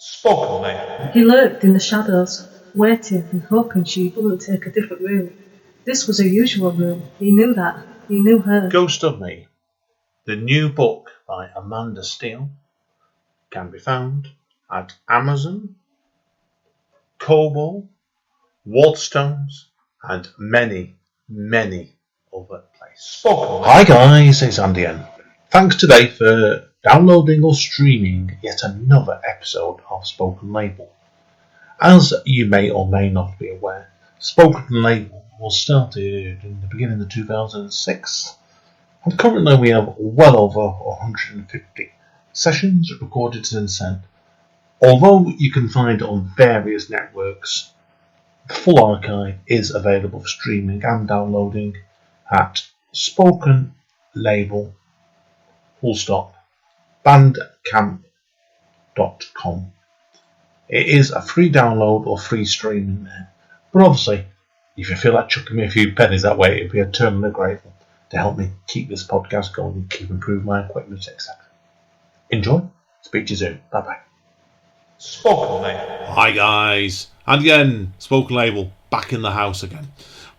Spoken Label. He lurked in the shadows, waiting and hoping she wouldn't take a different route. This was her usual room. He knew that. He knew her. Ghost of Me, the new book by Amanda Steele, can be found at Amazon, Kobo, Waterstones, and many, many other places. Hi guys, it's Andy N. Thanks today for downloading or streaming yet another episode of Spoken Label. As you may or may not be aware, Spoken Label was started in the beginning of 2006, and currently we have well over 150 sessions recorded since then. Although you can find it on various networks, the full archive is available for streaming and downloading at Spoken Label bandcamp.com. It is a free download or free stream in there, but obviously if you feel like chucking me a few pennies that way, it'd be eternally grateful to help me keep this podcast going and keep improving my equipment, etc. Enjoy. Speak to you soon. Bye bye. Spoken Label. Hi guys, and again, Spoken Label back in the house again.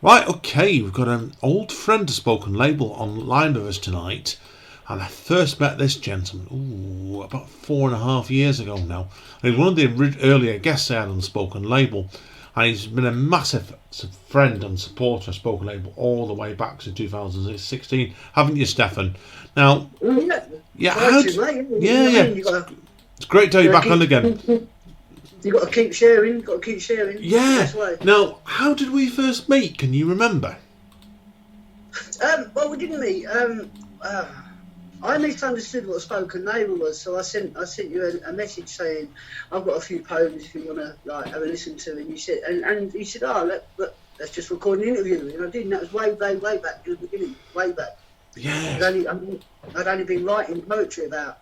Right, okay, we've got an old friend of Spoken Label online with us tonight, and I first met this gentleman about 4.5 years ago now. And he's one of the earlier guests I had on Spoken Label, and he's been a massive friend and supporter of Spoken Label all the way back to 2016, haven't you, Stefan? Now, it's great to have you back on again. You've got to keep sharing, Yeah. Now, how did we first meet? Can you remember? Well, we didn't meet. I misunderstood what Spoken Label was, so I sent you a message saying I've got a few poems if you want to have a listen to. And you said, and you said, let's just record an interview. And I did, and that was way back in the beginning, way back. Yeah. I'd only been writing poetry about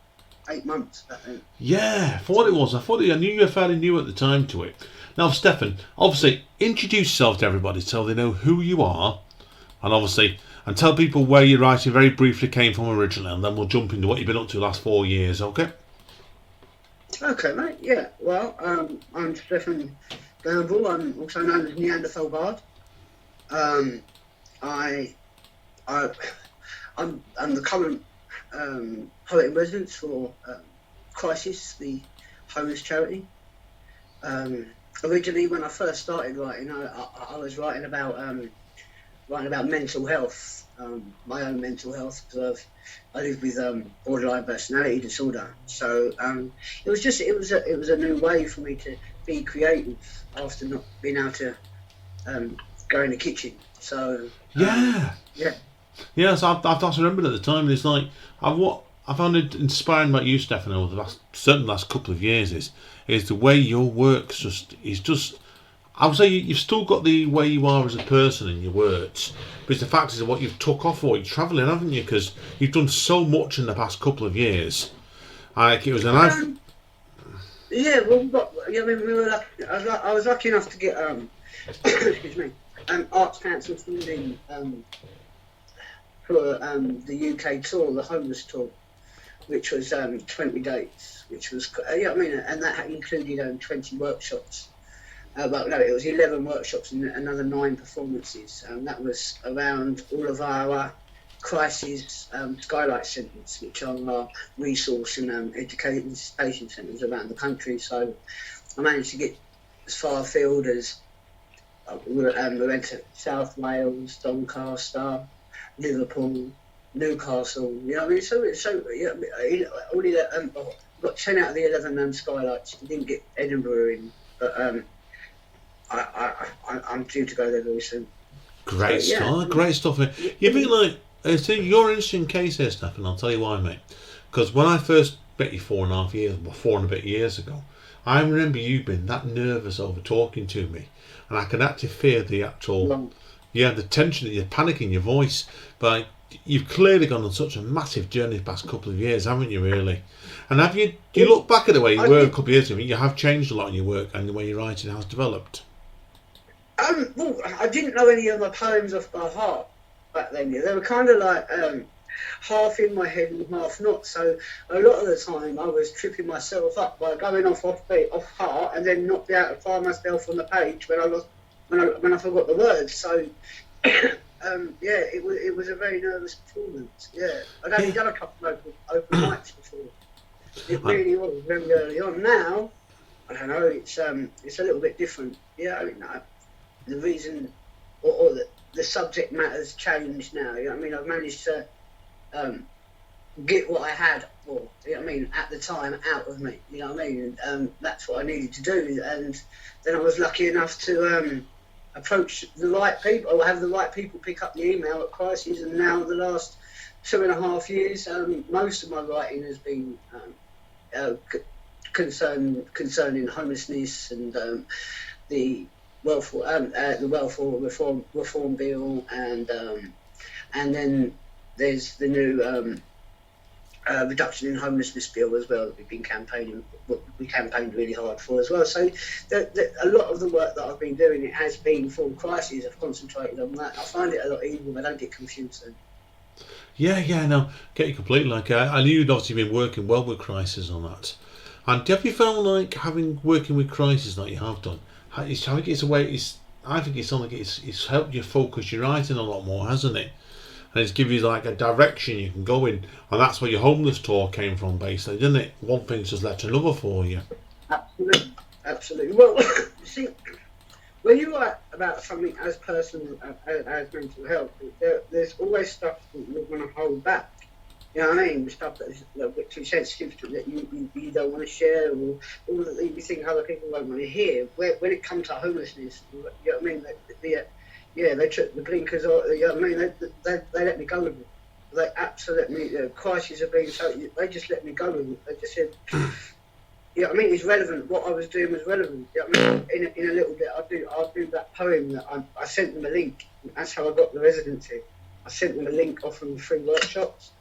8 months back then. Yeah, for what it was, I knew you were fairly new at the time to it. Now, Stefan, obviously, introduce yourself to everybody so they know who you are, and tell people where your writing very briefly came from originally, and then we'll jump into what you've been up to the last 4 years, okay? Okay, mate, yeah. Well, I'm Stefan Gambrell. I'm also known as Neanderthal Bard. I'm the current poet in residence for Crisis, the homeless charity. Originally, when I first started writing, I was writing about mental health, my own mental health, because I live with borderline personality disorder. So it was a new way for me to be creative after not being able to go in the kitchen. So yeah. Yes, I remember at the time, and it's like what I found it inspiring about you, Stefan, over the last couple of years is the way your work's just. I would say you've still got the way you are as a person in your words, but it's the fact is what you've took off for you're travelling, haven't you? Because you've done so much in the past couple of years. Like it was a nice. Yeah, well, we were lucky. I was lucky enough to get excuse me, Arts Council funding for the UK tour, the homeless tour, which was 20 dates, which was and that included 20 workshops. But no, it was 11 workshops and another 9 performances. That was around all of our crisis skylight centres, which are our resource and education centres around the country. So I managed to get as far afield as we went to South Wales, Doncaster, Liverpool, Newcastle. You know what I mean? So only got 10 out of the 11 skylights. We didn't get Edinburgh in, but I'm due to go there very soon. Great stuff, mate. You think like you're an interesting case here, Stefan. I'll tell you why, mate. Because when I first met you 4 and a bit years ago, I remember you being that nervous over talking to me, and I could actually feel the the tension, the panic in your voice. But you've clearly gone on such a massive journey the past couple of years, haven't you? Really. And do you look back at the way you were a couple of years ago? You have changed a lot in your work and the way your writing has developed. Well, I didn't know any of my poems off by heart back then. They were kind of like half in my head and half not. So a lot of the time I was tripping myself up by going off beat, off heart, and then not be able to find myself on the page when I forgot the words. So it was a very nervous performance. Yeah, I'd only done a couple of open mics before. It really was very early on. Now, I don't know. It's a little bit different. Yeah, I mean, the reason or the subject matter's changed now. You know what I mean? I've managed to get what I had, or you know what I mean, at the time, out of me. You know what I mean? That's what I needed to do, and then I was lucky enough to approach the right people, or have the right people pick up the email at Crisis. And now the last 2.5 years, most of my writing has been concerning homelessness and the welfare reform bill, and then there's the new reduction in homelessness bill as well that we campaigned really hard for as well. So a lot of the work that I've been doing, it has been for Crisis. I've concentrated on that. I find it a lot easier. I don't get confused then. Yeah, no, get you completely. Like I knew you'd obviously been working well with Crisis on that. And have you found like working with Crisis like you have done? I think it's a way. I think it's something. It's helped you focus your writing a lot more, hasn't it? And it's given you like a direction you can go in, and that's where your homeless tour came from, basically, didn't it? One thing's just led to another for you. Absolutely. Well, see, when you write about something as personal as mental health, there's always stuff that you're going to hold back. You know what I mean? Stuff that is a little bit too sensitive to, that you don't want to share, or that you think other people won't want to hear. When it comes to homelessness, you know what I mean? They took the blinkers off. You know what I mean? They let me go with it. They absolutely, Crisis have been so. They just let me go with it. They just said, you know what I mean? It's relevant. What I was doing was relevant. You know what I mean? In a little bit, I'll do that poem that I sent them a link. That's how I got the residency. I sent them a link offering free workshops.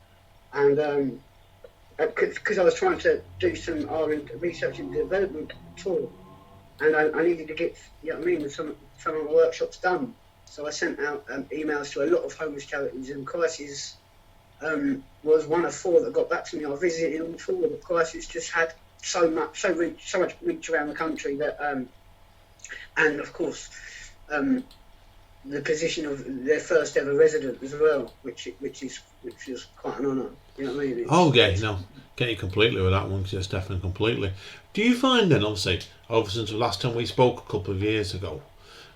And because I was trying to do some research and development tour, and I needed to get, you know what I mean, some of my workshops done. So I sent out emails to a lot of homeless charities, and Crisis was one of 4 that got back to me. I visited all 4, but Crisis just had so much reach around the country that, and of course, the position of their first ever resident as well, which is quite an honour. You know what I mean? Get you completely with that one, Stefan, completely. Do you find then, obviously, since the last time we spoke a couple of years ago,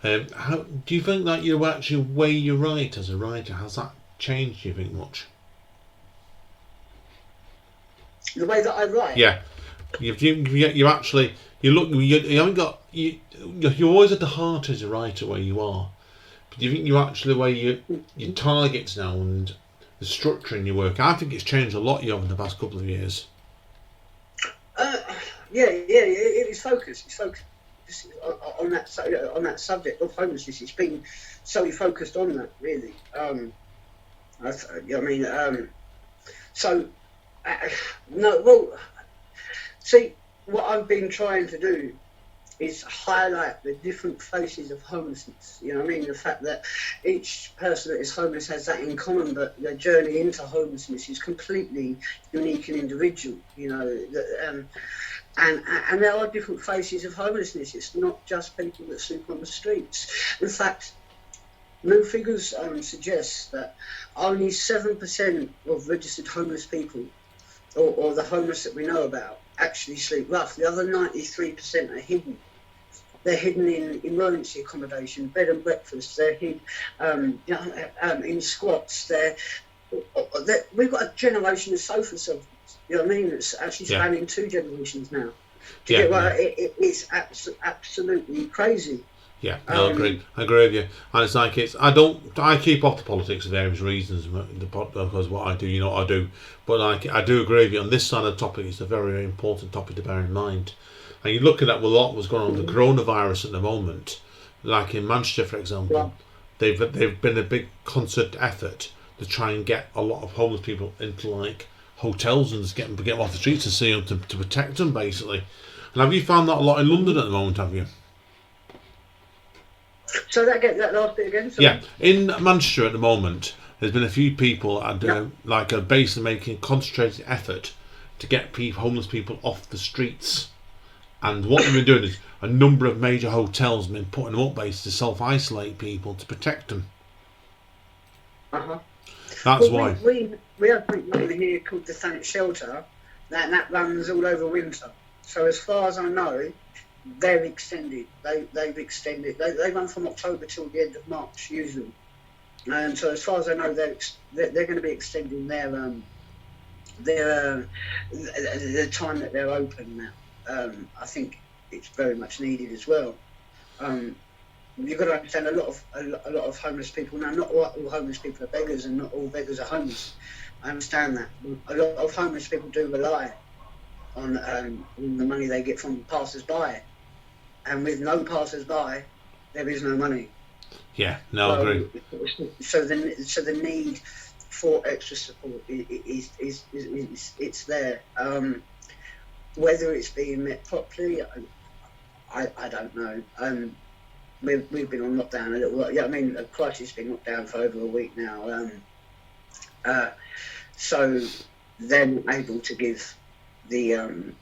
how do you think that you actually way you write as a writer, has that changed? Do you think much? The way that I write. Yeah, you actually you haven't got you're always at the heart as a writer where you are. Do you think you actually where your targets now and the structure in your work? I think it's changed a lot over the past couple of years. It's focused. It's focused on that subject of homelessness. It's been solely focused on that, really. See, what I've been trying to do is highlight the different faces of homelessness. You know what I mean? The fact that each person that is homeless has that in common, but their journey into homelessness is completely unique and individual. You know, and there are different faces of homelessness. It's not just people that sleep on the streets. In fact, new figures suggest that only 7% of registered homeless people, or the homeless that we know about, actually sleep rough. The other 93% are hidden. They're hidden in emergency accommodation, bed and breakfast. They're hidden in squats. We've got a generation of sofa sofas. You know what I mean? It's actually spanning 2 generations now. It's absolutely crazy. Yeah, no, I agree with you. And it's like I keep off the politics for various reasons because what I do, you know what I do. But I do agree with you on this side of the topic. It's a very, very important topic to bear in mind. And you're looking at a lot was going on with the coronavirus at the moment. Like in Manchester, for example, they've been a big concert effort to try and get a lot of homeless people into like hotels and just get them off the streets and see them to protect them, basically. And have you found that a lot in London at the moment? Have you? So that last bit again. Yeah, in Manchester at the moment, there's been a few people at like a base making a concentrated effort to get homeless people off the streets. And what they've been doing is a number of major hotels have been putting them up base to self-isolate people to protect them. Uh-huh. That's why. We have something over here called the Thanet Shelter that runs all over winter. So as far as I know, they're extended. They've extended. They run from October till the end of March usually. And so as far as I know, they're going to be extending the time that they're open now. I think it's very much needed as well. You've got to understand a lot of homeless people. Now, not all homeless people are beggars, and not all beggars are homeless. I understand that. A lot of homeless people do rely on the money they get from passers-by, and with no passers-by, there is no money. Yeah, no, I agree. So the need for extra support is it's there. Whether it's being met properly, I don't know. We've been on lockdown a little while. Yeah, I mean, Christ, it's been locked down for over a week now. So they're not able to give the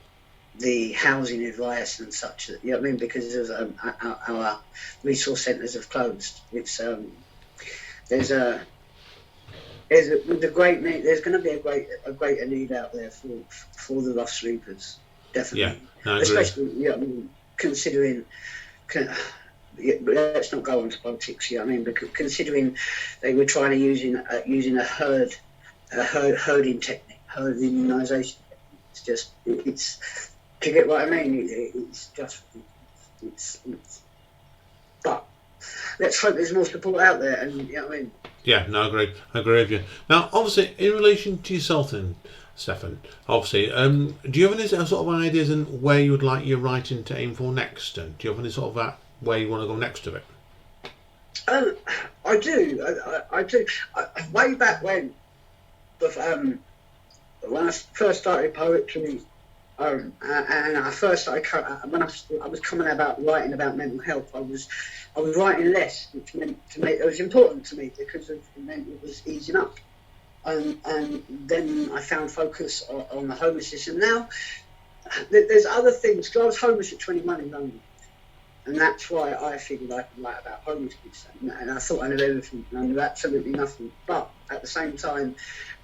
housing advice and such. You know what I mean? Because of our resource centres have closed. It's there's a great need. There's going to be a greater need out there for the rough sleepers, definitely. Yeah, no, I agree. Especially, you know, I mean, considering. Let's not go on to politics. You know what I mean? Because considering they were trying to using a herding technique, herd immunisation. It's do you get what I mean? It's but let's hope there's more support out there, and you know what I mean. Yeah, no, I agree with you. Now, obviously, in relation to yourself then, Stefan, obviously, do you have any sort of ideas in where you would like your writing to aim for next? And do you have any sort of where you want to go next to it? I do. I do. Way back when I first started poetry, and I first started when I was coming about writing about mental health, I was writing less, which meant to me it was important to me because it meant it was easing up. And then I found focus on the homelessness, and now there's other things. Because I was homeless at 21 in London, and that's why I figured I could write about homelessness. And I thought I knew everything, and I knew absolutely nothing. But at the same time,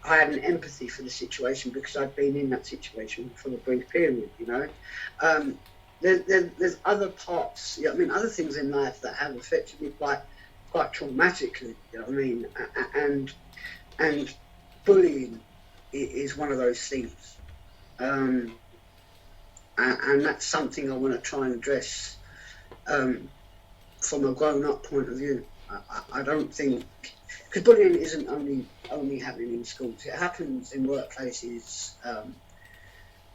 I had an empathy for the situation because I'd been in that situation for a brief period. You know, there's other parts. You know, I mean, other things in life that have affected me quite traumatically. You know what I mean? And bullying is one of those things, and that's something I want to try and address from a grown-up point of view. I don't think, because bullying isn't only happening in schools; it happens in workplaces, and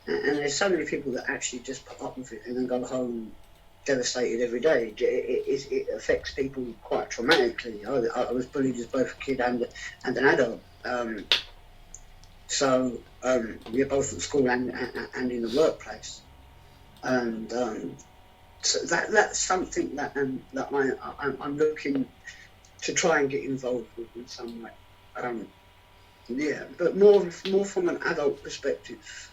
there's so many people that actually just put up with it and then go home devastated every day. It affects people quite traumatically. I was bullied as both a kid and an adult. So we're both at school and in the workplace, and so that's something that I'm looking to try and get involved with in some way. Yeah, but more from an adult perspective.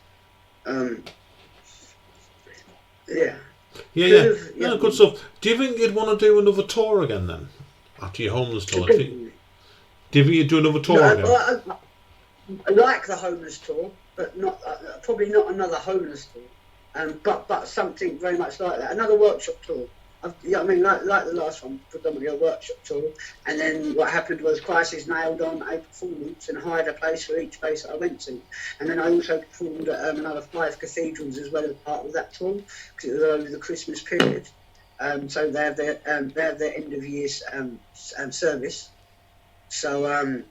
Yeah. Yeah. Good stuff. Do you think you'd want to do another tour again then, after your homeless tour? Do you think you'd do another tour again? I like the homeless tour, but not probably not another homeless tour. But something very much like that. Another workshop tour. I mean, like the last one, predominantly a workshop tour. And then what happened was Crisis nailed on a performance and hired a place for each place that I went to. And then I also performed at another 5 cathedrals as well as part of that tour, because it was over the Christmas period. So they have their end of year service. So I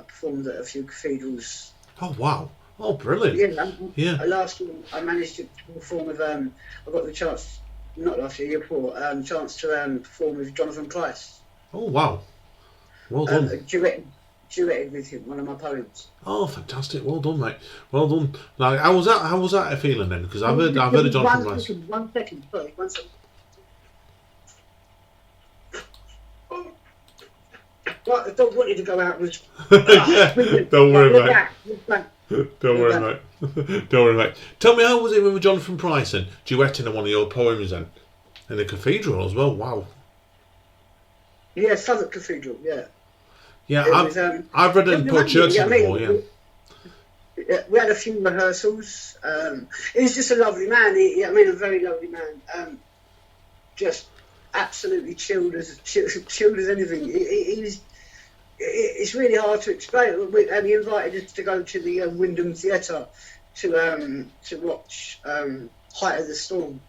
performed at a few cathedrals. Oh wow! Oh, brilliant! Yeah. Last year I managed to perform with. I got the chance, not last year, year before, chance to perform with Jonathan Price. Oh wow! Well done. Duetted with him, one of my poems. Oh, fantastic! Well done, mate. Well done. Like, how was that a feeling then? Because I've heard of Jonathan Price. One second. But the dog wanted to go out and Yeah, don't worry, we're mate. back. We're back. Don't worry, mate. Don't worry, mate. Tell me, how was it with Jonathan Price and duetting in one of your poems then? In the cathedral as well, wow. Yeah, Southwark Cathedral, yeah. Yeah, It I've read it in Port Church before, yeah. We had a few rehearsals. He was just a lovely man. A very lovely man. Just absolutely chilled as anything. He was. It's really hard to explain. And he invited us to go to the Wyndham Theatre to watch Height of the Storm,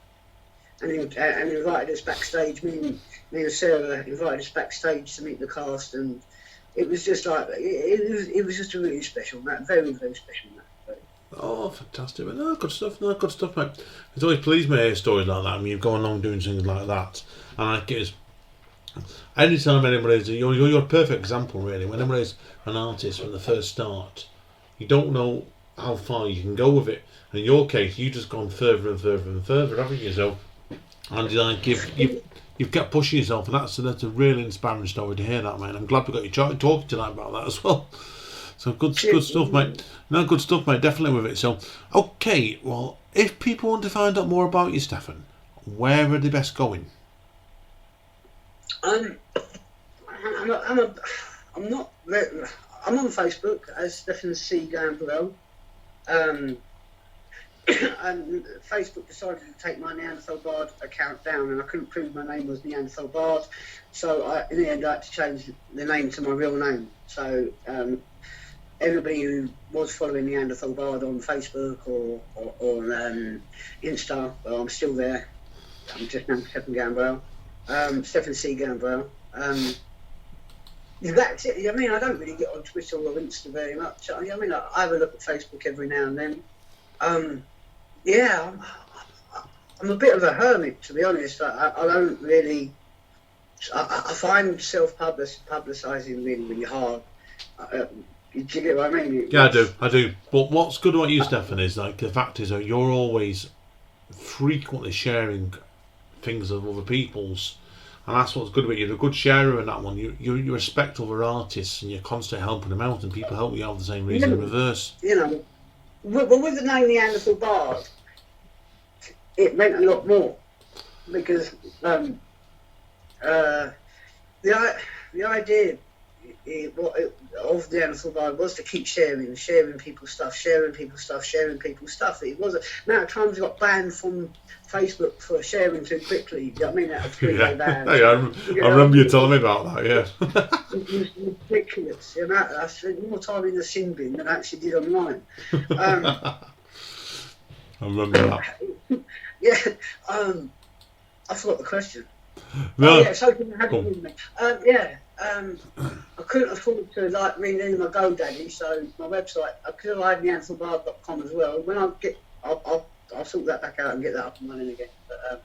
and he invited us backstage. Me and Sarah invited us backstage to meet the cast, and it was just like it was just a really special night, very very special night. Oh, fantastic! No, good stuff. No, good stuff, mate. It's always pleased me to hear stories like that. I mean, you've gone along doing things like that, and I guess anytime anybody's you're a perfect example, really. When anybody's an artist from the first start, you don't know how far you can go with it. And in your case, you've just gone further and further and further, haven't you? So, and you've kept pushing yourself, and that's a really inspiring story to hear that, mate. I'm glad we got you talking tonight about that as well. So good stuff, mate. No, good stuff, mate. Definitely with it. So, okay, well, if people want to find out more about you, Stefan, where are they best going? I'm on Facebook as Stefan Gambrell. And Facebook decided to take my Neanderthal Bard account down, and I couldn't prove my name was Neanderthal Bard, so in the end I had to change the name to my real name. So everybody who was following Neanderthal Bard on Facebook or Insta, well, I'm still there. I'm just now Stefan Gambrell. Stefan C. Gambrell. That's it. I mean, I don't really get on Twitter or Insta very much. I mean, I have a look at Facebook every now and then. Yeah, I'm a bit of a hermit, to be honest. I don't really. I find self-publicising really, really hard. Do you get what I mean? Yeah, I do. But what's good about you, Stefan, is like the fact is that you're always frequently sharing things of other people's, and that's what's good about you. You're a good sharer in that one. You respect other artists, and you're constantly helping them out, and people help you out for the same reason in reverse. You know, with the name Neanderthal Bard, it meant a lot more because the idea of the Neanderthal Bard was to keep sharing people's stuff. It was a amount of times I got banned from Facebook for sharing too quickly. I mean, that was really bad. Hey, I remember you telling me about that. Yeah, it was ridiculous. You know, I spent more time in the sin bin than I actually did online. I remember that. Yeah, I forgot the question. No. Oh, yeah, so can you have it with me? I couldn't afford to rename my GoDaddy, so my website, I could have had neanderthalbard.com as well. When I'll sort that back out and get that up and running again. But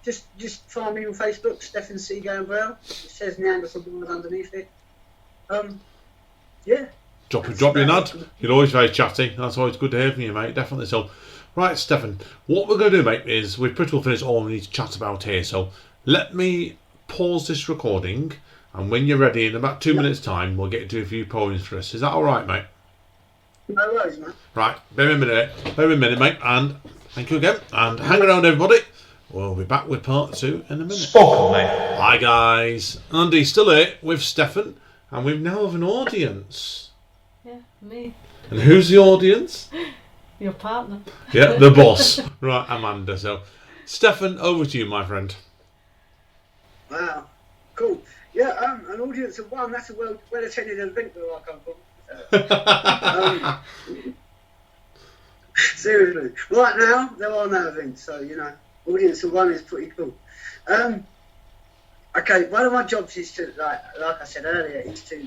just find me on Facebook, Stefan C. Gambrell. It says Neanderthal Bard underneath it. Yeah. Drop your ad. You're always very chatty. That's always good to hear from you, mate. Definitely. So, right, Stefan, what we're going to do, mate, is we've pretty well finished all we need to chat about here. So, let me pause this recording, and when you're ready, in about 2 minutes' time, we'll get to do a few poems for us. Is that all right, mate? No worries, man. Right, bear with me a minute, mate, and thank you again. And hang around, everybody. We'll be back with part 2 in a minute. Spoken, mate. Hi, guys. Andy's still here with Stefan, and we now have an audience. Yeah, me. And who's the audience? Your partner. Yeah, the boss. Right, Amanda. So, Stefan, over to you, my friend. Wow, cool. Yeah, an audience of one. That's a well-attended event where I come from. Seriously, right now there are no events, so audience of one is pretty cool. Okay, one of my jobs is to, like I said earlier, is to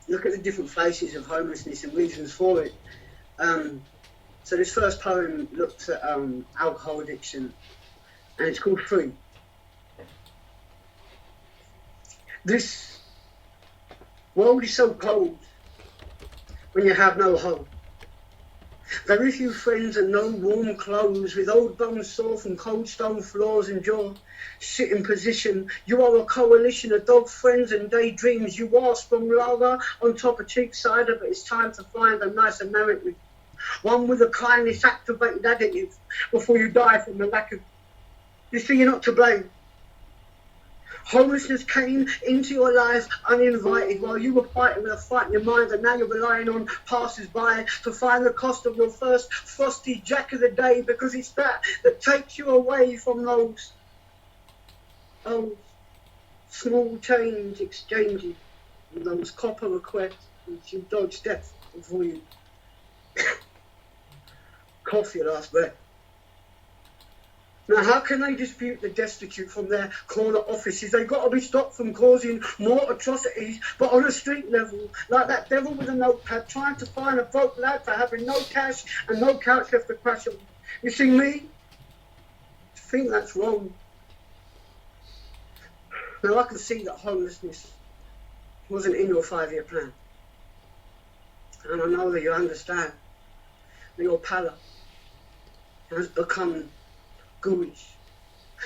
look at the different faces of homelessness and reasons for it. So this first poem looks at alcohol addiction, and it's called Free. This world is so cold when you have no hope. Very few friends and no warm clothes, with old bones sore from cold stone floors and jaw. Sitting position, you are a coalition of dog friends and daydreams. You are from lava on top of cheap cider, but it's time to find a nicer narrative. One with a kindness activated additive before you die from the lack of... You see, you're not to blame. Homelessness came into your life uninvited while you were fighting with a fight in your mind, and now you're relying on passers-by to find the cost of your first frosty jack of the day, because it's that takes you away from those small change exchanges and those copper requests which you dodge death before you cough your last breath. Now, how can they dispute the destitute from their corner offices? They've got to be stopped from causing more atrocities, but on a street level, like that devil with a notepad trying to find a broke lad for having no cash and no couch left to crash on. You see, me, I think that's wrong. Now, I can see that homelessness wasn't in your 5-year plan. And I know that you understand that your palate has become ghoulish.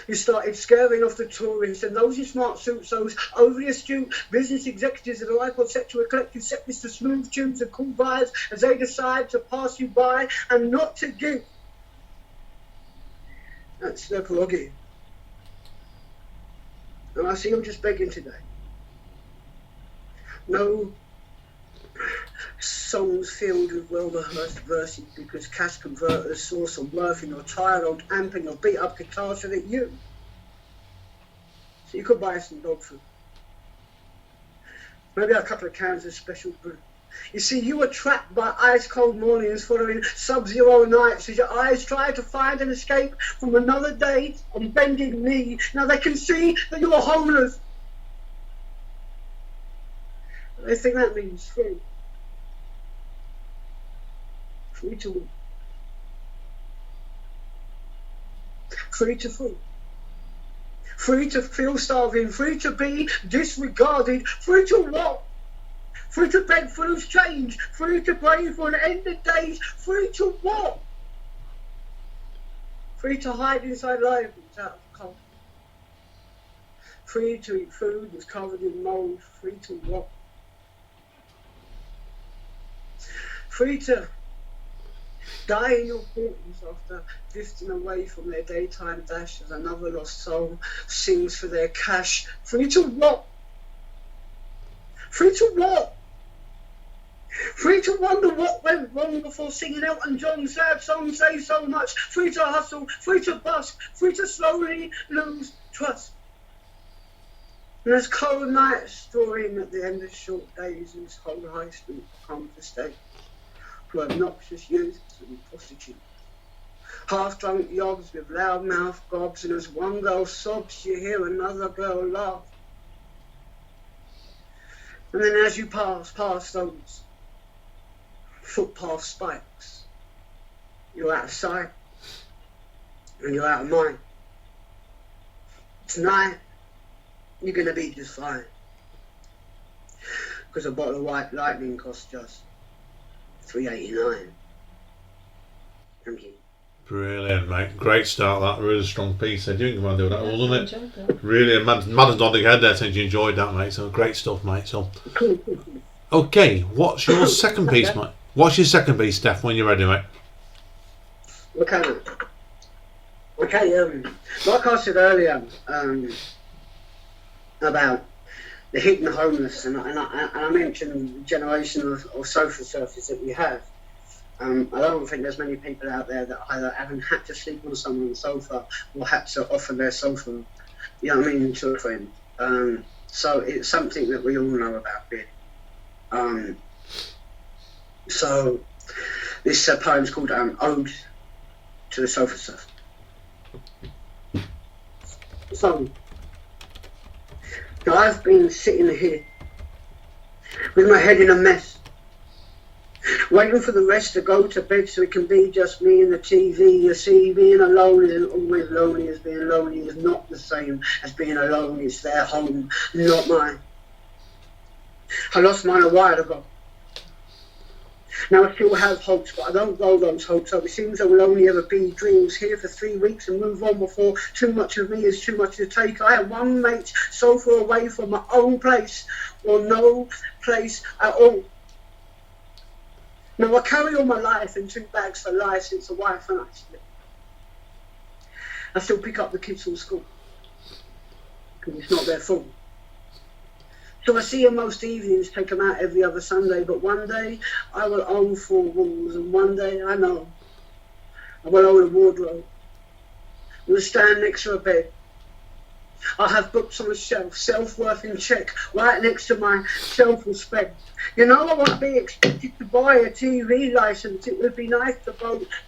You started scaring off the tourists and those in smart suits, those overly astute business executives of the iPod sector collective set this to smooth tunes and cool vibes as they decide to pass you by and not to give. That's their prerogative. And I see you're just begging today. No songs filled with well-rehearsed verses because cash converters saw some worth in your tired old amp and your beat-up guitar so that you could buy some dog food. Maybe a couple of cans of special brew. You see, you were trapped by ice-cold mornings following sub-zero nights as your eyes tried to find an escape from another day on bended knee. Now they can see that you are homeless. They think that means free. Free to win. Free to free. Free to feel starving. Free to be disregarded. Free to what? Free to beg for loose change. Free to pray for an end of days. Free to what? Free to hide inside libraries out of cold. Free to eat food that's covered in mold. Free to what? Free to die in your 40s after drifting away from their daytime dash as another lost soul sings for their cash. Free to what? Free to what? Free to wonder what went wrong before singing Elton John's sad song Say So Much. Free to hustle, free to bust, free to slowly lose trust. And as cold nights storing at the end of short days in this whole high street becomes a state for obnoxious youths and prostitutes. Half-drunk yobs with loud-mouthed gobs, and as one girl sobs, you hear another girl laugh. And then as you pass those footpath spikes, you're out of sight and you're out of mind. Tonight, you're going to be just fine. Because a bottle of white lightning costs just $3.89. Thank you. Brilliant, mate. Great start, that. Really strong piece. I didn't come on do that, wasn't it? Really, Mad's nodding head there saying you enjoyed that, mate. So great stuff, mate. So, okay, what's your second piece, mate? What's your second piece, Steph, when you're ready, mate? Okay, like I said earlier, about the hidden homeless, and I mentioned the generation of sofa surfers that we have. I don't think there's many people out there that either haven't had to sleep on someone's sofa or had to offer their sofa, you know what I mean, to a friend. So it's something that we all know about, really. So this poem's called Ode to the Sofa Surfer. So, now I've been sitting here with my head in a mess, waiting for the rest to go to bed so it can be just me and the TV. You see, being alone isn't always lonely, as being lonely is not the same as being alone. It's their home, not mine. I lost mine a while ago. Now I still have hopes, but I don't roll those hopes up. It seems there will only ever be dreams here for 3 weeks and move on before too much of me is too much to take. I am one mate so far away from my own place, or no place at all. Now I carry all my life in 2 bags for life since the wife and I split. I still pick up the kids from school, because it's not their fault. So I see them most evenings, take them out every other Sunday, but one day I will own 4 walls, and one day I know I will own a wardrobe. I will stand next to a bed. I'll have books on a shelf, self-worth in check, right next to my self-respect. You know, I won't be expected to buy a TV license. It would be nice to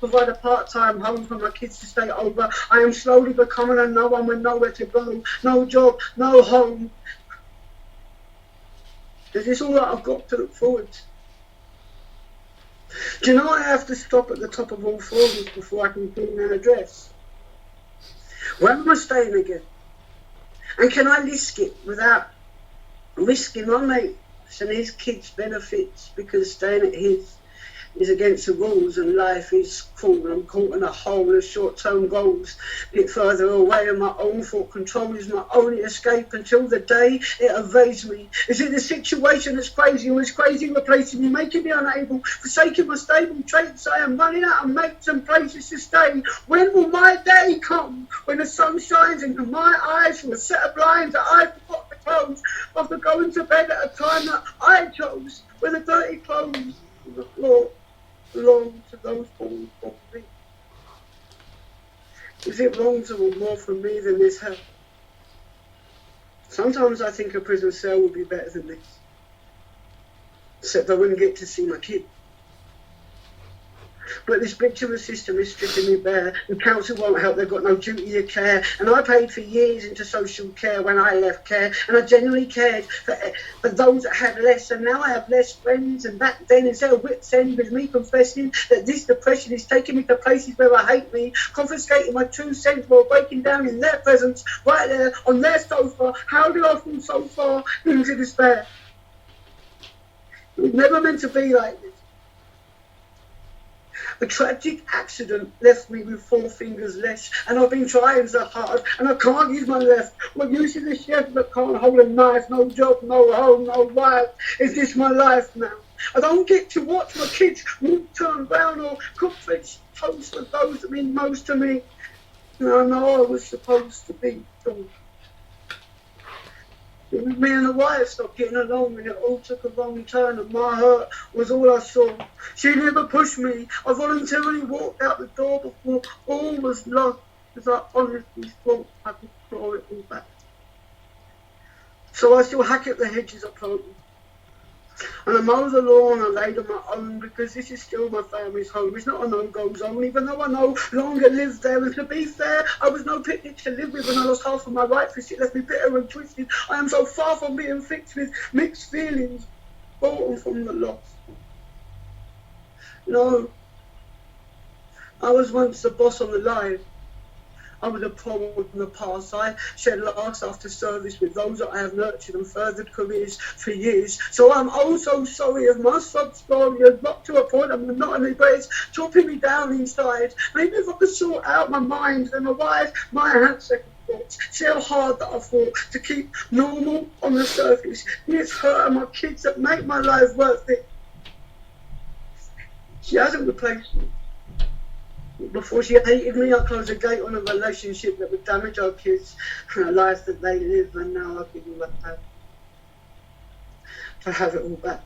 provide a part-time home for my kids to stay over. I am slowly becoming a no one with nowhere to go, no job, no home. Is this all that I've got to look forward to? Do you know I have to stop at the top of all 4s before I can put in an address? Where am I staying again? And can I risk it without risking my mates and his kids' benefits, because staying at his is against the rules and life is cruel. I'm caught in a hole of short-term goals, a bit further away, and my own thought control is my only escape until the day it evades me. Is it the situation that's crazy, or is crazy replacing me, making me unable, forsaking my stable traits? I am running out of mates and places to stay. When will my day come, when the sun shines into my eyes from a set of blinds that I forgot to close, after going to bed at a time that I chose, when the dirty clothes on the floor belong to those born for me? Is it wrong to want more from me than this hell? Sometimes I think a prison cell would be better than this, except I wouldn't get to see my kid. But this bitch of a system is stripping me bare. The council won't help, they've got no duty of care. And I paid for years into social care when I left care. And I genuinely cared for those that had less. And now I have less friends. And back then, instead of wit's end with me confessing that this depression is taking me to places where I hate me, confiscating my 2 cents while breaking down in their presence, right there on their sofa. How did I fall so far into despair? It was never meant to be like this. A tragic accident left me with 4 fingers less, and I've been trying so hard, and I can't use my left. What use is a chef that can't hold a knife? No job, no home, no wife. Is this my life now? I don't get to watch my kids turn round or cook French toast for those that mean most to me. And I know I was supposed to be gone. Me and the wife stopped getting along, and it all took a wrong turn, and my hurt was all I saw. She never pushed me. I voluntarily walked out the door before all was lost, because I honestly thought I could claw it all back. So I still hack at the hedges I planted, and I mow the lawn I laid on my own, because this is still my family's home. It's not a no-go zone, even though I no longer live there. And to be fair, I was no picnic to live with when I lost half of my right fist. It left me bitter and twisted. I am so far from being fixed with mixed feelings, brought from the loss. No, I was once the boss on the line. I was a problem in the past. I shed last after service with those that I have nurtured and furthered careers for years. So I'm oh so sorry if my sub-story has got to a point of monotony, but it's chopping me down inside. Maybe if I could sort out my mind, then arrive my second thoughts. See how hard that I fought to keep normal on the surface. It's her and my kids that make my life worth it. She hasn't replaced me. Before she hated me, I closed the gate on a relationship that would damage our kids and a life that they live, and now I've given up hope to have it all back.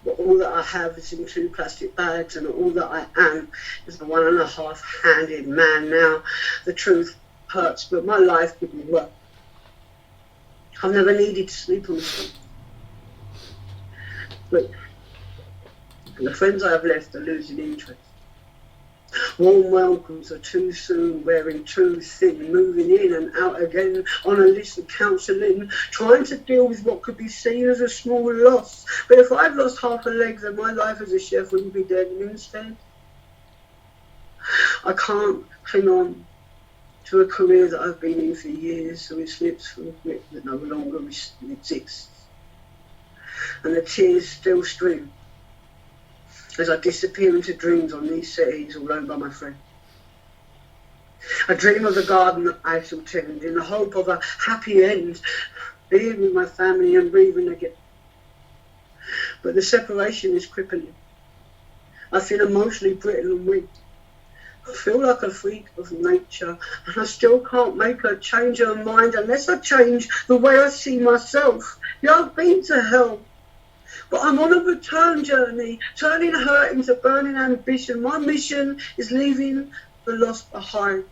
But all that I have is in 2 plastic bags, and all that I am is a 1.5-handed man now. The truth hurts, but my life could be worse. I've never needed to sleep on the street. But the friends I have left are losing interest. Warm welcomes are too soon, wearing too thin, moving in and out again on a list of counselling, trying to deal with what could be seen as a small loss. But if I've lost half a leg, then my life as a chef wouldn't be dead. And instead, I can't cling on to a career that I've been in for years, so it slips from a grip that no longer exists. And the tears still stream as I disappear into dreams on these cities all owned by my friend. I dream of the garden that I shall tend in the hope of a happy end, being with my family and breathing again. But the separation is crippling. I feel emotionally brittle and weak. I feel like a freak of nature, and I still can't make her change her mind unless I change the way I see myself. Yeah, I've been to hell, but I'm on a return journey, turning hurt into burning ambition. My mission is leaving the lost behind.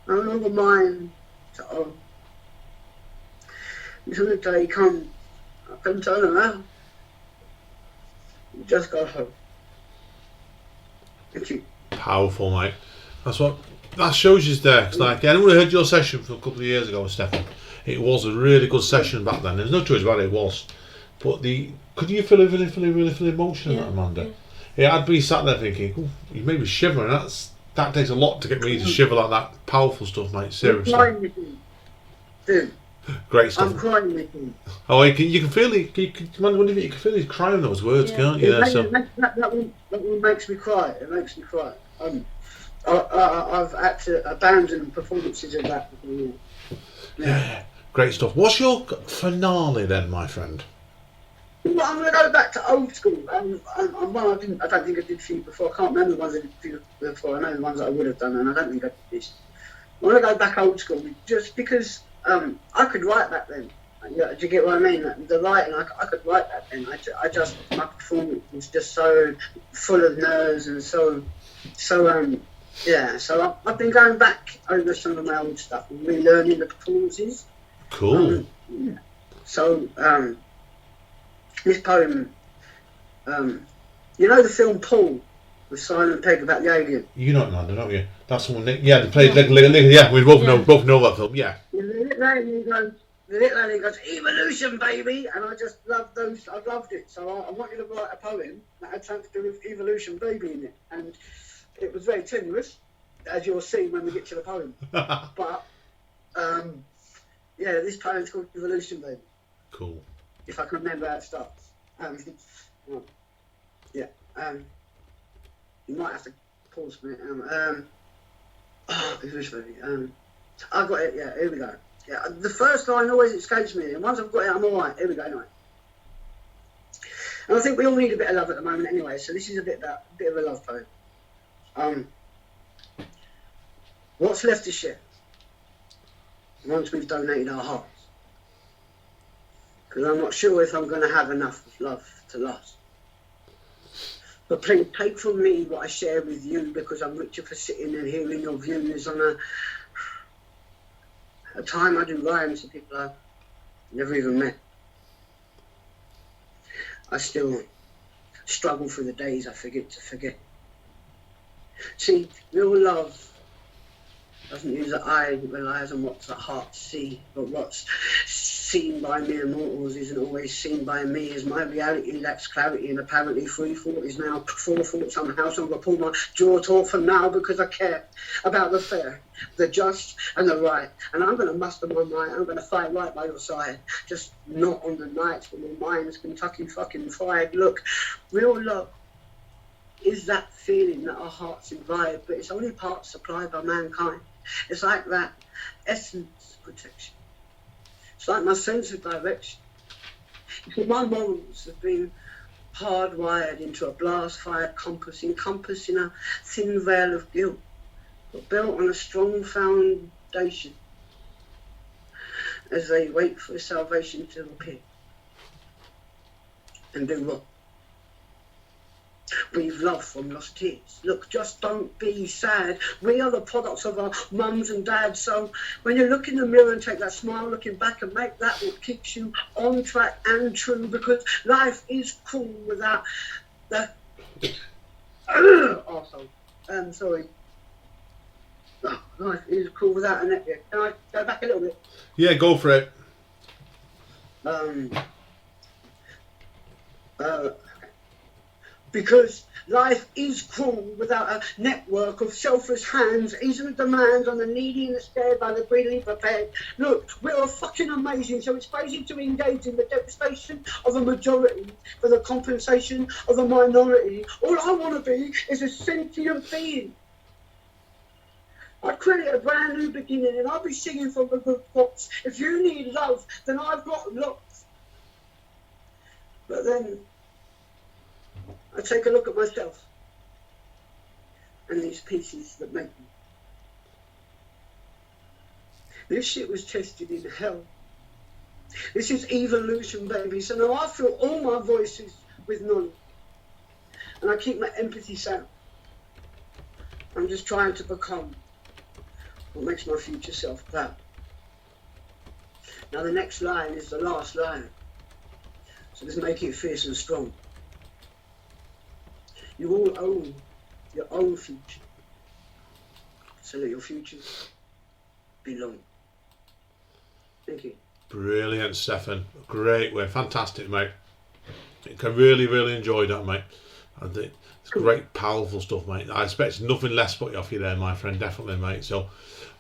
No longer mine to own. Until the day comes, I can turn around. You just go home. Thank you. Powerful, mate. That shows you there. Cause like anyone who heard your session from a couple of years ago with Stefan, it was a really good session back then. There's no choice about it. It was. But could you feel really emotional in that, Amanda? Yeah, I'd be sat there thinking, "Ooh, you made me shiver," and that takes a lot to get me to shiver like that. Powerful stuff, mate. Seriously. I'm crying with you. Dude. Great stuff. I'm crying with you. Oh, you can feel it. You can feel he's crying those words, can't you? That one makes me cry. It makes me cry. I've had to abandon performances of that. Yeah, great stuff. What's your finale then, my friend? Well, I'm going to go back to old school. One I don't think I did for you before. I can't remember the ones I did for you before. I know the ones that I would have done, and I don't think I did this. I want to go back old school just because I could write back then. Do you get what I mean? The writing, I could write back then. My performance was just so full of nerves and so I've been going back over some of my old stuff and relearning the performances. Cool. So this poem, you know the film Paul with Simon Pegg about the alien? You know it, don't you? That's the one. Yeah, they played. Yeah, we both know that film. Yeah. The little alien goes, "Evolution, baby," and I just loved those. I loved it. So I wanted to write a poem that had something to do with evolution, baby, in it, and it was very tenuous, as you'll see when we get to the poem. But this poem's called Evolution, baby. Cool. If I can remember how it starts. You might have to pause for a minute. Evolution, baby. I got it. Yeah, here we go. Yeah, the first line always escapes me, and once I've got it, I'm all right. Here we go, anyway. And I think we all need a bit of love at the moment, anyway. So this is a bit of a love poem. What's left to share? Once we've donated our hearts, because I'm not sure if I'm going to have enough love to last. But please take from me what I share with you, because I'm richer for sitting and hearing your views on a time I do rhymes to people I've never even met. I still struggle through the days I forget to forget. See, real love doesn't use the eye, it relies on what the heart see, but what's seen by mere mortals isn't always seen by me, as my reality lacks clarity, and apparently free thought is now forethought somehow, so I'm going to pull my jaw taut for now because I care about the fair, the just and the right, and I'm going to muster my mind, I'm going to fight right by your side, just not on the nights when my mind's Kentucky fucking fried. Look, real love is that feeling that our hearts invite, but it's only part supplied by mankind. It's like that essence protection. It's like my sense of direction. My morals have been hardwired into a blast-fired compass, encompassing a thin veil of guilt, but built on a strong foundation as they wait for salvation to appear. And do what? Breathe love from lost tears. Look, just don't be sad. We are the products of our mums and dads. So when you look in the mirror and take that smile looking back and make that what keeps you on track and true, because life is cruel without the arsehole. Sorry. Oh, life is cruel without a net. Can I go back a little bit? Yeah, go for it. Because life is cruel without a network of selfless hands, easing the demands on the needy and the scared by the greedily prepared. Look, we are fucking amazing, so it's crazy to engage in the devastation of a majority for the compensation of a minority. All I want to be is a sentient being. I'd create a brand new beginning and I'll be singing from the good box. If you need love, then I've got lots. But then I take a look at myself and these pieces that make me. This shit was tested in hell. This is evolution, baby. So now I fill all my voices with knowledge. And I keep my empathy sound. I'm just trying to become what makes my future self proud. Now the next line is the last line. So let's make it fierce and strong. You all own your own future. So let your futures belong. Thank you. Brilliant, Stefan. Great way. Fantastic, mate. I really, really enjoyed that, mate. I think it's great, powerful stuff, mate. I expect nothing less off you there, my friend. Definitely, mate. So,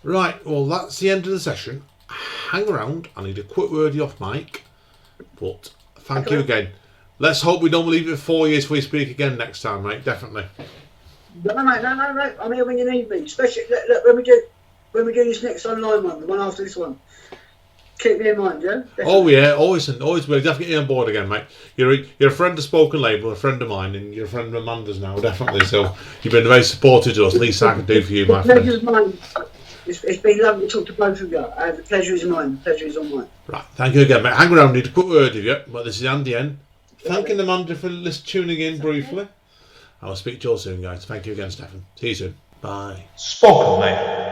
right. Well, that's the end of the session. Hang around. I need a quick word off mic. But thank you again. Let's hope we don't leave it 4 years before we speak again next time, mate. Definitely. No, mate. No. I'm here when you need me. Especially look, when we do this next online one, the one after this one. Keep me in mind, yeah? Definitely. Oh yeah, always. We'll definitely get you on board again, mate. You're a friend of Spoken Label, a friend of mine, and you're a friend of Amanda's now, definitely. So you've been very supportive to us. Least I can do for you, my friend. The pleasure's mine. It's been lovely to talk to both of you. The pleasure is mine. The pleasure is all mine. Right, thank you again, mate. Hang around, need a quick word of you. But this is Andy N. Thanking Amanda for tuning in briefly. I will speak to you all soon, guys. Thank you again, Stefan. See you soon. Bye. Spoken Label.